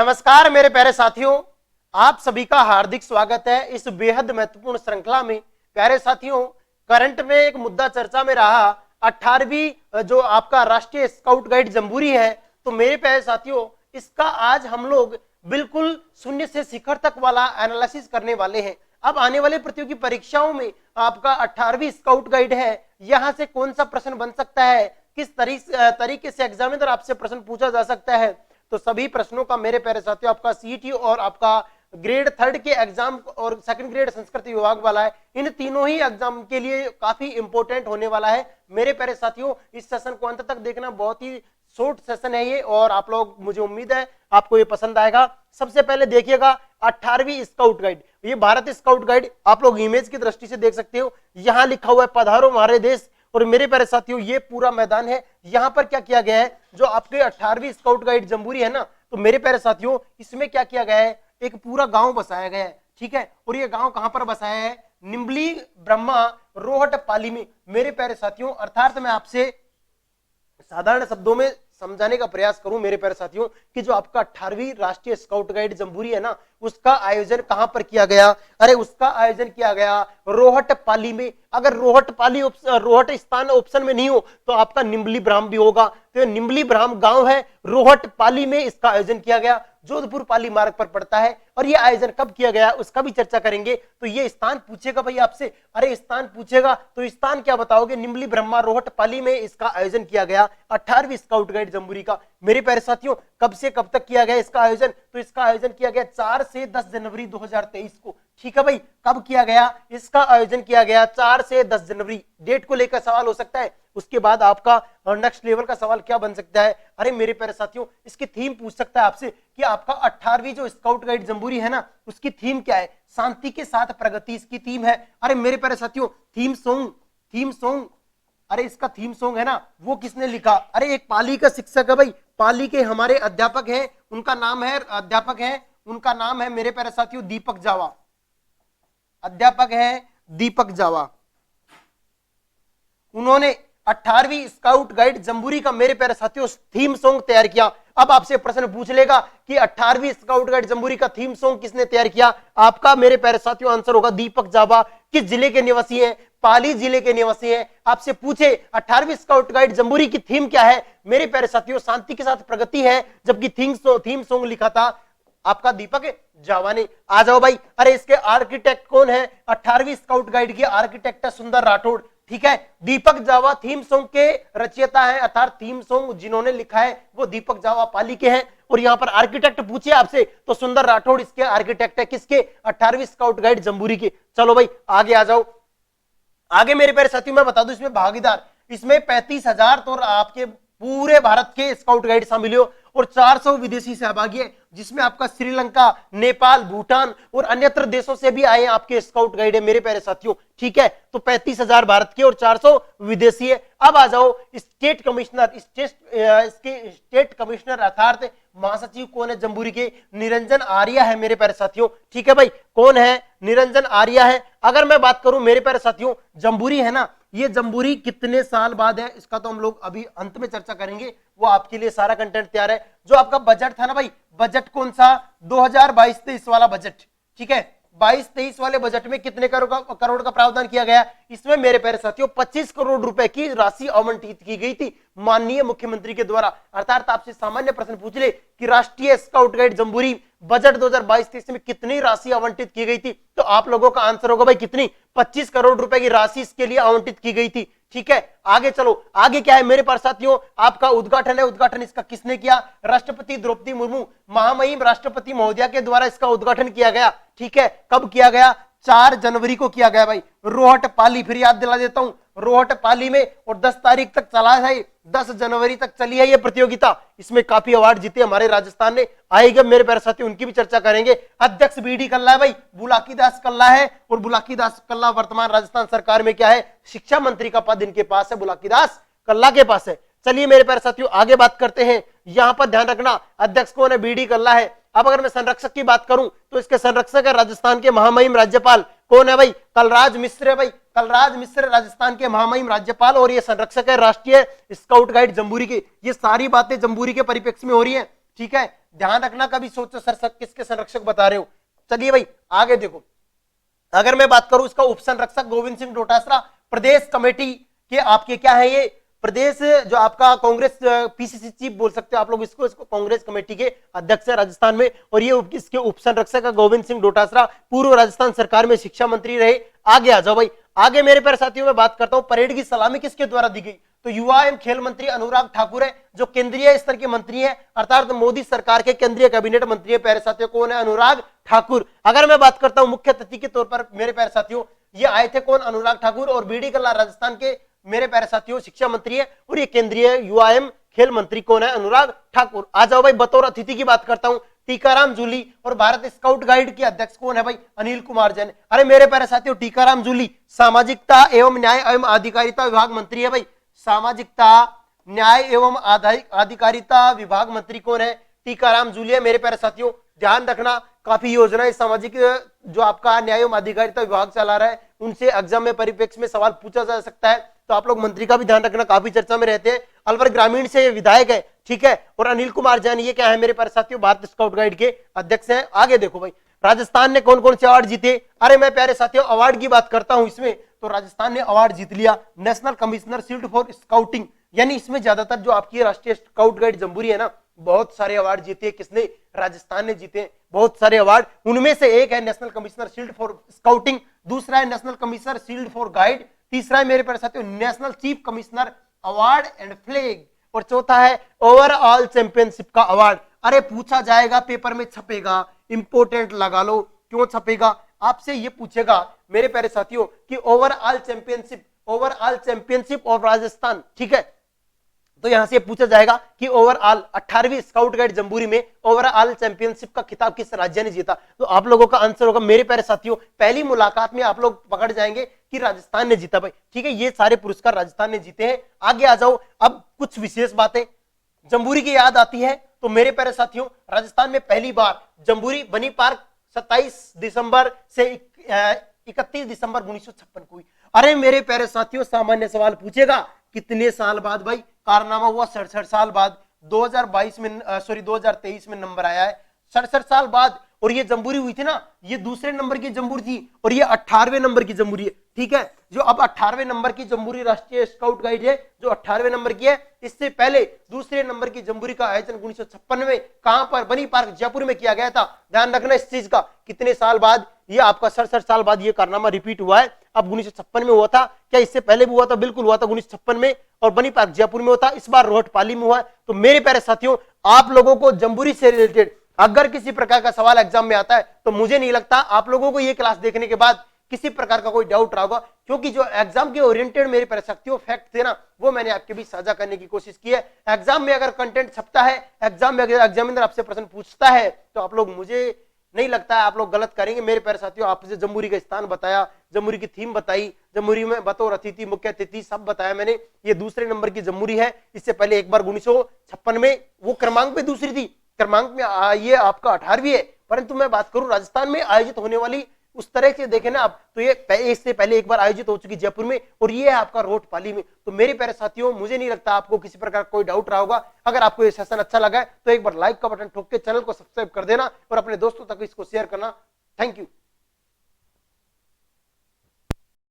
नमस्कार मेरे प्यारे साथियों, आप सभी का हार्दिक स्वागत है इस बेहद महत्वपूर्ण श्रृंखला में। प्यारे साथियों, करंट में एक मुद्दा चर्चा में रहा 18वीं जो आपका राष्ट्रीय स्काउट गाइड जम्बूरी है। तो मेरे प्यारे साथियों, इसका आज हम लोग बिल्कुल शून्य से शिखर तक वाला एनालिसिस करने वाले हैं। अब आने वाले प्रतियोगी परीक्षाओं में आपका 18वीं स्काउट गाइड है, यहां से कौन सा प्रश्न बन सकता है, किस तरीके से एग्जामिनर आपसे प्रश्न पूछा जा सकता है। तो सभी प्रश्नों का मेरे प्यारे साथियों आपका सीईटी और आपका ग्रेड 3 के एग्जाम और सेकंड ग्रेड संस्कृत विभाग वाला है, इन तीनों ही एग्जाम के लिए काफी इंपॉर्टेंट होने वाला है। मेरे प्यारे साथियों, इस सेशन को अंत तक देखना, बहुत ही शॉर्ट सेशन है ये, और आप लोग, मुझे उम्मीद है आपको ये पसंद आएगा। सबसे पहले देखिएगा 18वीं स्काउट गाइड, ये भारत स्काउट गाइड आप लोग इमेज की दृष्टि से देख सकते हो। यहां लिखा हुआ है पधारो हमारे देश, और मेरे प्यारे साथियों ये पूरा मैदान है। यहां पर क्या किया गया है, जो आपके 18वीं स्काउट गाइड जम्बूरी है ना, तो मेरे प्यारे साथियों इसमें क्या किया गया है, एक पूरा गांव बसाया गया है, ठीक है। और ये गांव कहां पर बसाया है, निम्बली ब्रह्मा रोहट पाली में। मेरे प्यारे साथियों, अर्थात मैं आपसे साधारण शब्दों में समझाने का प्रयास करूं मेरे प्यारे साथियों कि जो आपका 18वीं राष्ट्रीय स्काउट गाइड जम्बूरी है ना, उसका आयोजन कहां पर किया गया। अरे उसका आयोजन किया गया रोहट पाली में। अगर रोहट स्थान ऑप्शन में नहीं हो तो आपका निम्बली ब्राह्म भी होगा। तो निम्बली ब्राह्म गांव है, रोहट पाली में इसका आयोजन किया गया, जोधपुर पाली मार्ग पर पड़ता है। और ये आयोजन कब किया गया उसका भी चर्चा करेंगे। तो ये स्थान पूछेगा भाई आपसे, अरे स्थान पूछेगा तो स्थान क्या बताओगे, निम्बली ब्रह्मा रोहट पाली में इसका आयोजन किया गया 18वीं स्काउट गाइड जम्बूरी का। मेरे प्यारे साथियों, कब से कब तक किया गया इसका आयोजन, तो इसका आयोजन किया गया 4 से 10 जनवरी 2023 को, ठीक है भाई। कब किया गया इसका आयोजन, किया गया 4 से 10 जनवरी। डेट को लेकर सवाल हो सकता है। उसके बाद आपका नेक्स्ट लेवल का सवाल क्या बन सकता है, अरे मेरे प्यारे साथियों इसकी थीम पूछ सकता है आपसे कि आपका 18वीं जो स्काउट गाइड जम्बूरी है ना, उसकी थीम क्या है, शांति के साथ प्रगति इसकी थीम है। अरे मेरे प्यारे साथियों, थीम सॉन्ग, अरे इसका थीम सॉन्ग है ना, वो किसने लिखा, अरे एक पाली का शिक्षक है भाई, पाली के हमारे अध्यापक हैं, उनका नाम है मेरे प्यारे साथियों दीपक जावा, अध्यापक है दीपक जावा। उन्होंने 18वीं स्काउट गाइड जम्बूरी का मेरे प्यारे साथियों थीम सॉन्ग तैयार किया। अब आपसे प्रश्न पूछ लेगा कि 18वीं स्काउट गाइड जम्बूरी का थीम सॉन्ग किसने तैयार किया, आपका मेरे प्यारे साथियों आंसर होगा दीपक जावा। किस जिले के निवासी हैं, पाली जिले के निवासी हैं। आपसे पूछे 18वीं स्काउट गाइड जम्बूरी की थीम क्या है, मेरे प्यारे साथियों शांति के साथ प्रगति है, जबकि थीम सॉन्ग लिखा था आपका दीपक जावा ने। आ जाओ भाई, अरे इसके आर्किटेक्ट कौन है, 18वीं स्काउट गाइड के आर्किटेक्ट है सुंदर राठौड़, ठीक है। दीपक जावा थीम सॉन्ग के रचयिता है, अर्थात थीम सॉन्ग जिन्होंने लिखा है वो दीपक जावा पाली के हैं। और यहां पर आर्किटेक्ट पूछे आपसे तो सुंदर राठौड़ इसके आर्किटेक्ट है, किसके, 18वीं स्काउट गाइड जम्बूरी के। चलो भाई आगे आ जाओ। आगे मेरे प्यारे साथियों मैं बता दूं, इसमें भागीदार, इसमें 35,000 तो आपके पूरे भारत के स्काउट गाइड शामिल हो और 400 विदेशी सहभागी है, जिसमें आपका श्रीलंका, नेपाल, भूटान और अन्यत्र देशों से भी आए आपके स्काउट गाइड है मेरे प्यारे साथियों, ठीक है। तो 35,000 भारत के और 400 विदेशी है। अब आ जाओ स्टेट कमिश्नर अर्थात महासचिव कौन है जम्बूरी के, निरंजन आर्या है मेरे प्यारे साथियों, ठीक है भाई। कौन है, निरंजन आर्या है। अगर मैं बात करूं मेरे प्यारे साथियों, जम्बूरी है ना, ये जम्बूरी कितने साल बाद है इसका तो हम लोग अभी अंत में चर्चा करेंगे, वो आपके लिए सारा कंटेंट तैयार है। जो आपका बजट था ना भाई, बजट कौन सा, 2022-23 वाला बजट, ठीक है। 22-23 वाले बजट में कितने करोड़ का प्रावधान किया गया, इसमें मेरे प्यारे साथियों 25 करोड़ रुपए की राशि आवंटित की गई थी माननीय मुख्यमंत्री के द्वारा। अर्थात आपसे सामान्य प्रश्न पूछ ले कि राष्ट्रीय स्काउट गाइड जम्बूरी बजट 2022-23 में कितनी राशि आवंटित की गई थी, तो आप लोगों का आंसर होगा भाई कितनी, 25 करोड़ रुपए की राशि इसके लिए आवंटित की गई थी, ठीक है। आगे चलो, आगे क्या है मेरे पास साथियों, आपका उद्घाटन है। उद्घाटन इसका किसने किया, राष्ट्रपति द्रौपदी मुर्मू, महामहिम राष्ट्रपति महोदया के द्वारा इसका उद्घाटन किया गया, ठीक है। कब किया गया, 4 जनवरी को किया गया भाई, रोहट पाली। फिर याद दिला देता हूं, रोहट पाली में, और 10 तारीख तक चला है, 10 जनवरी तक चली है ये प्रतियोगिता। इसमें काफी अवार्ड जीते हमारे राजस्थान ने, आएगा मेरे प्यारे साथी उनकी भी चर्चा करेंगे। अध्यक्ष बीडी कल्ला है भाई, बुलाकी दास कल्ला है, और बुलाकी दास कल्ला वर्तमान राजस्थान सरकार में क्या है, शिक्षा मंत्री का पद इनके पास है, बुलाकी दास कल्ला के पास है। चलिए मेरे प्यारे साथियों आगे बात करते हैं। यहां पर ध्यान रखना अध्यक्ष कौन है, बीडी कल्ला है। अब अगर मैं संरक्षक की बात करूं तो इसके संरक्षक है राजस्थान के महामहिम राज्यपाल, कौन है भाई, कलराज मिश्र है भाई, कलराज मिश्र राजस्थान के महामहिम राज्यपाल, और ये संरक्षक है राष्ट्रीय स्काउट गाइड जम्बूरी के। ये सारी बातें जम्बूरी के परिप्रेक्ष्य में हो रही है, ठीक है, ध्यान रखना, कभी सोचो सर किसके संरक्षक बता रहे हो। चलिए भाई आगे देखो, अगर मैं बात करूं इसका उप संरक्षक गोविंद सिंह डोटासरा, प्रदेश कमेटी के आपके क्या है ये प्रदेश जो आपका कांग्रेस पीसीसी चीफ बोल सकते हो आप लोग इसको कांग्रेस कमेटी के अध्यक्ष है राजस्थान में, और ये इसके उप संरक्षक है गोविंद सिंह डोटासरा, पूर्व राजस्थान सरकार में शिक्षा मंत्री रहे। आगे आ जाओ भाई, आगे मेरे प्यारे साथियों में बात करता हूं, परेड की सलामी किसके द्वारा दी गई, तो युवा एवं खेल मंत्री अनुराग ठाकुर है, जो केंद्रीय स्तर के मंत्री है, अर्थात मोदी सरकार के केंद्रीय कैबिनेट मंत्री है प्यारे साथियों, कौन है, अनुराग ठाकुर। अगर मैं बात करता हूं मुख्य अतिथि के तौर पर मेरे प्यारे साथियों, ये आए थे कौन, अनुराग ठाकुर, और बीडी कल्ला राजस्थान के मेरे प्यारे साथियों शिक्षा मंत्री है, और ये केंद्रीय युवा एवं खेल मंत्री कौन है, अनुराग ठाकुर। आ जाओ भाई, बतौर अतिथि की बात करता हूं, टीकाराम जूली, और भारत स्काउट गाइड के अध्यक्ष कौन है भाई, अनिल कुमार जैन। अरे मेरे प्यारे साथियों, टीकाराम जूली सामाजिकता एवं न्याय एवं अधिकारिता विभाग मंत्री है भाई, सामाजिकता न्याय एवं अधिकारिता विभाग मंत्री कौन है, टीकाराम जूली है। मेरे प्यारे साथियों ध्यान रखना, काफी योजनाएं सामाजिक जो आपका न्याय एवं अधिकारिता विभाग चला रहा है, उनसे एग्जाम में परिप्रेक्ष्य में सवाल पूछा जा सकता है, तो आप लोग मंत्री का भी ध्यान रखना, काफी चर्चा में रहते हैं। अलवर ग्रामीण से विधायक है, ठीक है, और अनिल कुमार जैन ये क्या है मेरे प्यारे साथियों, भारत स्काउट गाइड के अध्यक्ष हैं। आगे देखो भाई, राजस्थान ने कौन कौन से अवार्ड जीते, अरे मैं प्यारे साथियों अवार्ड की बात करता हूं इसमें, तो राजस्थान ने अवार्ड जीत लिया national commissioner shield for scouting, यानी इसमें ज्यादातर जो आपकी राष्ट्रीय स्काउट गाइड जम्बूरी है ना, बहुत सारे अवार्ड जीते, किसने, राजस्थान ने जीते बहुत सारे अवार्ड, उनमें से एक है national commissioner shield for scouting, दूसरा है national commissioner shield for guide, तीसरा है मेरे प्यारे साथियों national chief commissioner award and flag, और चौथा है ओवरऑल चैंपियनशिप का अवार्ड। अरे पूछा जाएगा, पेपर में छपेगा, इंपोर्टेंट लगा लो, क्यों छपेगा, आपसे ये पूछेगा मेरे प्यारे साथियों कि ओवरऑल चैंपियनशिप ऑफ राजस्थान, ठीक है, तो यहां से पूछा जाएगा कि ओवरऑल 18वीं स्काउट गाइड जम्बूरी में ओवरऑल चैंपियनशिप का खिताब किस राज्य ने जीता, तो आप लोगों का आंसर होगा मेरे प्यारे साथियों, पहली मुलाकात में आप लोग पकड़ जाएंगे कि राजस्थान ने जीता भाई, ठीक है, ये सारे पुरस्कार राजस्थान ने जीते हैं। आगे आ जाओ, अब कुछ विशेष बातें जम्बूरी की याद आती है, तो मेरे प्यारे साथियों राजस्थान में पहली बार जम्बूरी बनी पार्क 27 दिसंबर से 31 दिसंबर 1956 को हुई। अरे मेरे प्यारे साथियों, सामान्य सवाल पूछेगा कितने साल बाद भाई, कारनामा हुआ 67 साल बाद, 2022 में 2023 में नंबर आया है 67 साल बाद, और ये जम्बूरी हुई थी ना, ये दूसरे नंबर की जम्बूरी थी, और ये 18वें नंबर की जम्बूरी है, ठीक है, जो अब 18वें नंबर की जम्बूरी राष्ट्रीय स्काउट गाइड है, जो 18वें नंबर की है, इससे पहले दूसरे नंबर की जम्बूरी का आयोजन 1956 में कहां पर, बनी पार्क जयपुर में किया गया था। ध्यान रखना इस चीज का, कितने साल बाद, ये आपका 67 साल बाद ये कारनामा रिपीट हुआ है। अब 1956 में हुआ था क्या, इससे पहले भी हुआ था, बिल्कुल हुआ था 1956 में, और बनी पार्क जयपुर में हुआ था, इस बार रोहटपाली में हुआ है। तो मेरे प्यारे साथियों, आप लोगों को जम्बूरी से रिलेटेड अगर किसी प्रकार का सवाल एग्जाम में आता है, तो मुझे नहीं लगता आप लोगों को ये क्लास देखने के बाद किसी प्रकार का कोई डाउट रहा होगा, क्योंकि जो एग्जाम के ओरिएंटेड मेरे प्यारे साथियों फैक्ट थे ना, वो मैंने आपके बीच साझा करने की कोशिश की है। एग्जाम में अगर कंटेंट छपता है, एग्जाम में अगर एग्जामिनर आपसे प्रश्न पूछता है, तो आप लोग, मुझे नहीं लगता है आप लोग गलत करेंगे। मेरे प्यारे साथियों, आपसे जम्बूरी का स्थान बताया, जम्बूरी की थीम बताई, जम्बूरी में बतौर अतिथि मुख्य अतिथि सब बताया मैंने। ये दूसरे नंबर की जम्बूरी है, इससे पहले एक बार 1956 में वो क्रमांक पे दूसरी थी, क्रमांक में ये आपका 18वीं है, परंतु मैं बात करूं राजस्थान में आयोजित होने वाली उस तरह से देखें ना आप, तो ये इससे पहले एक बार आयोजित हो चुकी जयपुर में, और ये है आपका रोहटपाली में। तो मेरे प्यारे साथियों, मुझे नहीं लगता आपको किसी प्रकार कोई डाउट रहा होगा। अगर आपको ये सेशन अच्छा लगा है, तो एक बार लाइक का बटन ठोक के चैनल को सब्सक्राइब कर देना, और अपने दोस्तों तक इसको शेयर करना। Thank you.